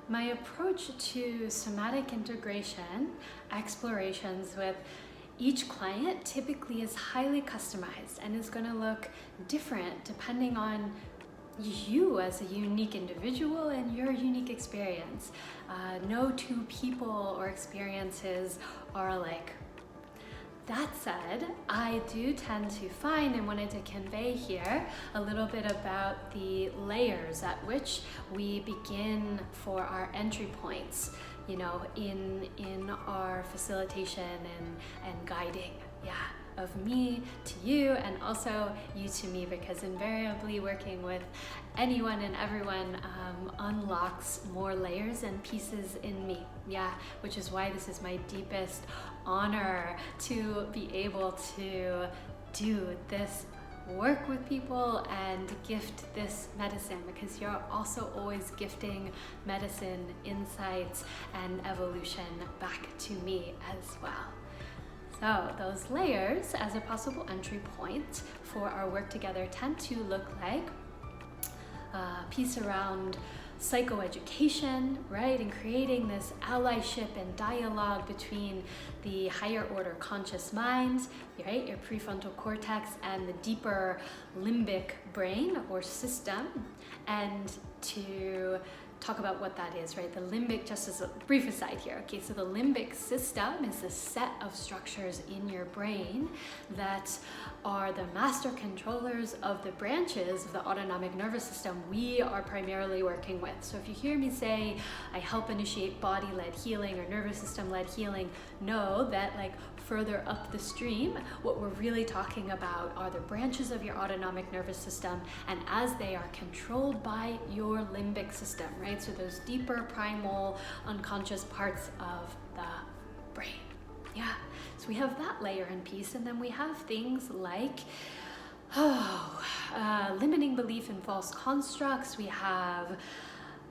My approach to somatic integration explorations with each client typically is highly customized and is going to look different depending on you as a unique individual and your unique experience. No two people or experiences are alike. That said, I do tend to find and wanted to convey here a little bit about the layers at which we begin for our entry points, you know, in our facilitation and guiding, of me to you and also you to me, because invariably working with anyone and everyone unlocks more layers and pieces in me, which is why this is my deepest honor to be able to do this work with people and gift this medicine, because you're also always gifting medicine, insights, and evolution back to me as well. So those layers as a possible entry point for our work together tend to look like a piece around psychoeducation, right? And creating this allyship and dialogue between the higher order conscious mind, right? Your prefrontal cortex and the deeper limbic brain or system, and to talk about what that is, right? The limbic, just as a brief aside here, okay, so the limbic system is a set of structures in your brain that are the master controllers of the branches of the autonomic nervous system we are primarily working with. So if you hear me say, I help initiate body-led healing or nervous system-led healing, know that like further up the stream, what we're really talking about are the branches of your autonomic nervous system, and as they are controlled by your limbic system, right? So those deeper primal unconscious parts of the brain. So we have that layer and piece, and then we have things like limiting belief in false constructs. We have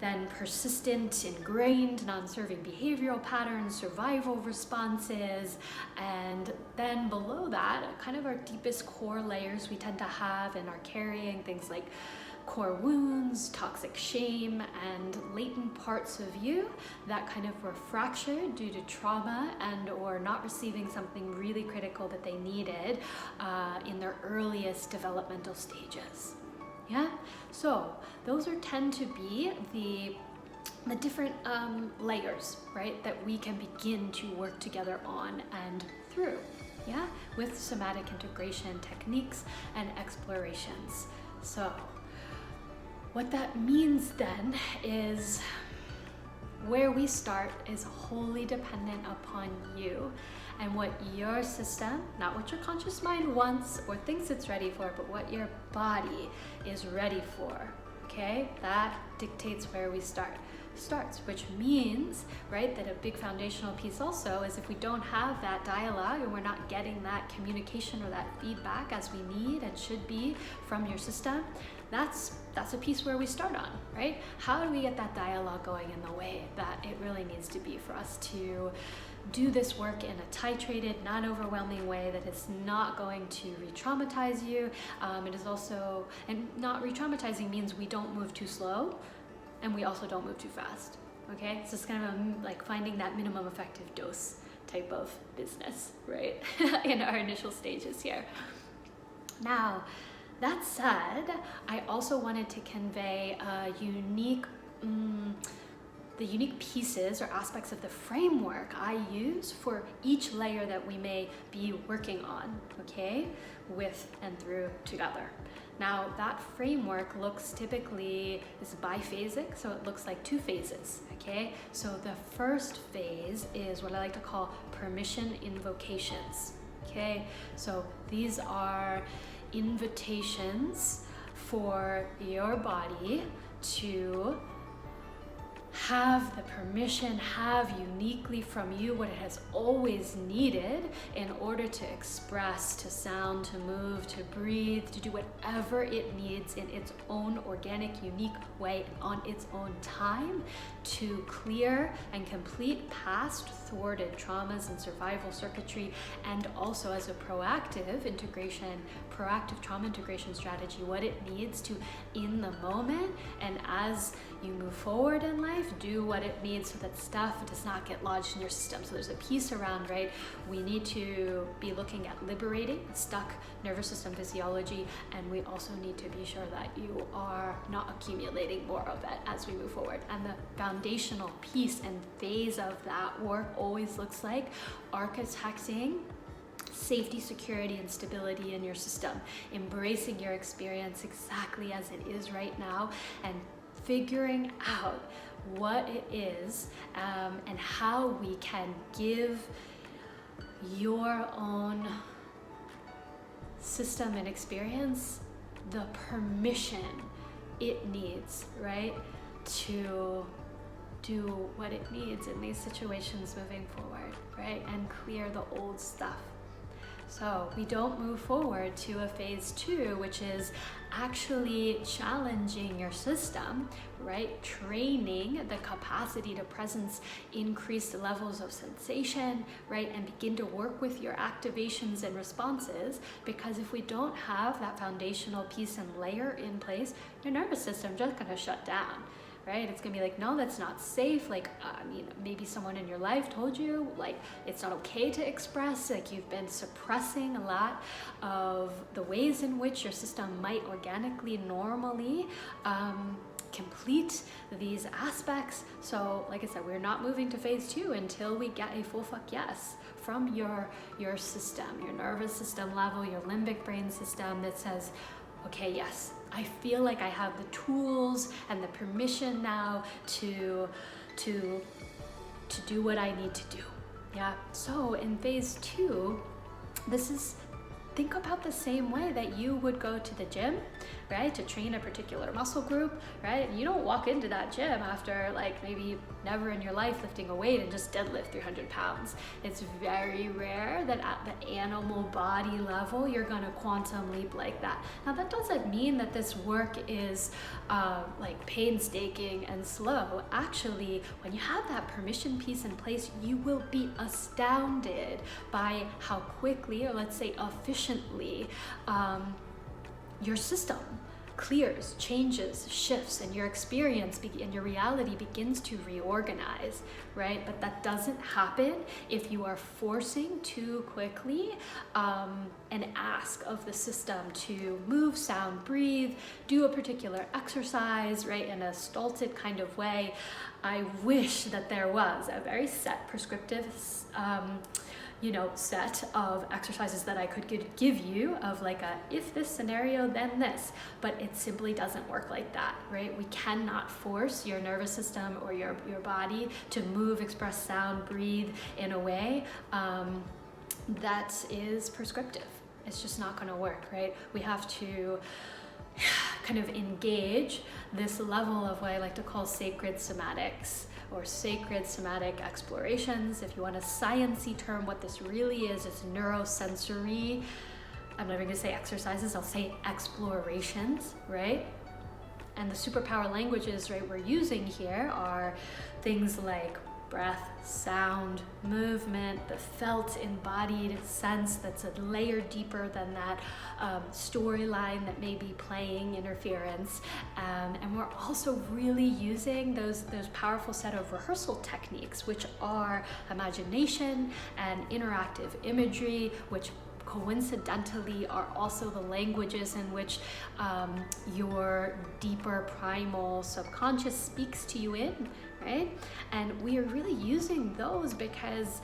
then persistent, ingrained, non-serving behavioral patterns, survival responses, and then below that, kind of our deepest core layers we tend to have and are carrying things like core wounds, toxic shame, and latent parts of you that kind of were fractured due to trauma and or not receiving something really critical that they needed in their earliest developmental stages. So those tend to be the different layers, right, that we can begin to work together on and through, with somatic integration techniques and explorations. So what that means then is where we start is wholly dependent upon you and what your system, not what your conscious mind wants or thinks it's ready for, but what your body is ready for, okay? That dictates where we starts, which means, right, that a big foundational piece also is if we don't have that dialogue and we're not getting that communication or that feedback as we need and should be from your system, that's a piece where we start on, right? How do we get that dialogue going in the way that it really needs to be for us to do this work in a titrated, non-overwhelming way that is not going to re-traumatize you. It is also, and not re-traumatizing means we don't move too slow and we also don't move too fast, okay? So it's kind of like finding that minimum effective dose type of business, right? In our initial stages here. Now, that said, I also wanted to convey the unique pieces or aspects of the framework I use for each layer that we may be working on, okay, with and through together. Now, that framework looks typically is biphasic, so it looks like two phases, okay? So the first phase is what I like to call permission invocations, okay? So these are invitations for your body to have the permission, have uniquely from you what it has always needed in order to express, to sound, to move, to breathe, to do whatever it needs in its own organic, unique way on its own time to clear and complete past thwarted traumas and survival circuitry, and also as a proactive trauma integration strategy, what it needs to in the moment and as you move forward in life, do what it needs so that stuff does not get lodged in your system. So there's a piece around, right, we need to be looking at liberating stuck nervous system physiology, and we also need to be sure that you are not accumulating more of it as we move forward. And the foundational piece and phase of that work always looks like architecting safety, security, and stability in your system, embracing your experience exactly as it is right now, and figuring out what it is and how we can give your own system and experience the permission it needs, right, to do what it needs in these situations moving forward, right, and clear the old stuff. So we don't move forward to a phase 2, which is actually challenging your system, right? Training the capacity to presence increased levels of sensation, right? And begin to work with your activations and responses, because if we don't have that foundational piece and layer in place, your nervous system is just gonna shut down. Right? It's gonna be like, no, that's not safe. Like, maybe someone in your life told you, like, it's not okay to express, like you've been suppressing a lot of the ways in which your system might organically, normally complete these aspects. So like I said, we're not moving to phase 2 until we get a full fuck yes from your system, your nervous system level, your limbic brain system that says, okay, yes, I feel like I have the tools and the permission now to do what I need to do. Yeah. So in phase 2, think about the same way that you would go to the gym, right, to train a particular muscle group, right? You don't walk into that gym after like maybe never in your life lifting a weight and just deadlift 300 pounds. It's very rare that at the animal body level you're gonna quantum leap like that. Now that doesn't mean that this work is like painstaking and slow. Actually, when you have that permission piece in place, you will be astounded by how quickly, or let's say efficiently, your system clears, changes, shifts, and your experience and your reality begins to reorganize, right? But that doesn't happen if you are forcing too quickly an ask of the system to move, sound, breathe, do a particular exercise, right, in a stulted kind of way. I wish that there was a very set prescriptive set of exercises that I could give you of like a, if this scenario, then this, but it simply doesn't work like that, right? We cannot force your nervous system or your body to move, express, sound, breathe in a way that is prescriptive. It's just not gonna work, right? We have to kind of engage this level of what I like to call sacred somatics, or sacred somatic explorations. If you want a sciencey term, what this really is neurosensory, I'm not even gonna say exercises, I'll say explorations, right? And the superpower languages, right, we're using here are things like breath, sound, movement, the felt embodied sense that's a layer deeper than that storyline that may be playing interference. And we're also really using those powerful set of rehearsal techniques, which are imagination and interactive imagery, which coincidentally are also the languages in which your deeper primal subconscious speaks to you in, right? And we are really using those because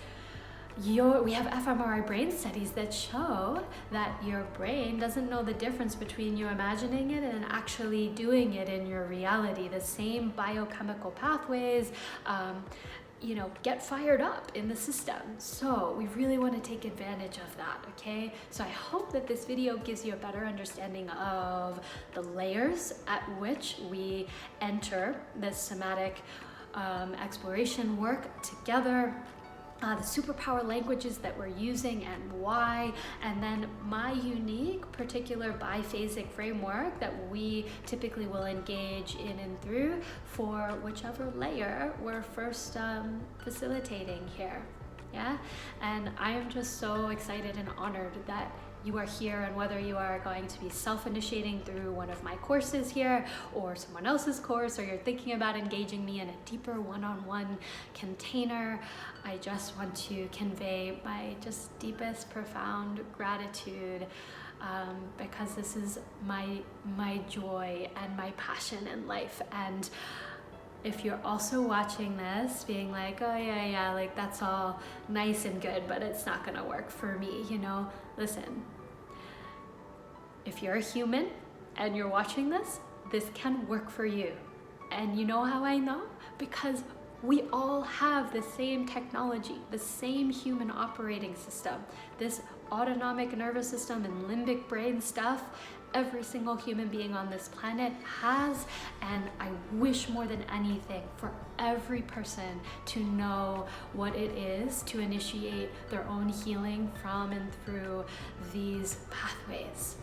we have fMRI brain studies that show that your brain doesn't know the difference between you imagining it and actually doing it in your reality. The same biochemical pathways get fired up in the system. So we really want to take advantage of that, okay? So I hope that this video gives you a better understanding of the layers at which we enter this somatic exploration work together, the superpower languages that we're using and why, and then my unique particular biphasic framework that we typically will engage in and through for whichever layer we're first facilitating here. Yeah, and I am just so excited and honored that you are here, and whether you are going to be self-initiating through one of my courses here or someone else's course, or you're thinking about engaging me in a deeper one-on-one container, I just want to convey my just deepest profound gratitude, because this is my joy and my passion in life. And if you're also watching this being like, oh yeah, like that's all nice and good, but it's not gonna work for me, you know, listen, if you're a human and you're watching this can work for you. And you know how I know? Because we all have the same technology, the same human operating system, this autonomic nervous system and limbic brain stuff. Every single human being on this planet has, and I wish more than anything for every person to know what it is to initiate their own healing from and through these pathways.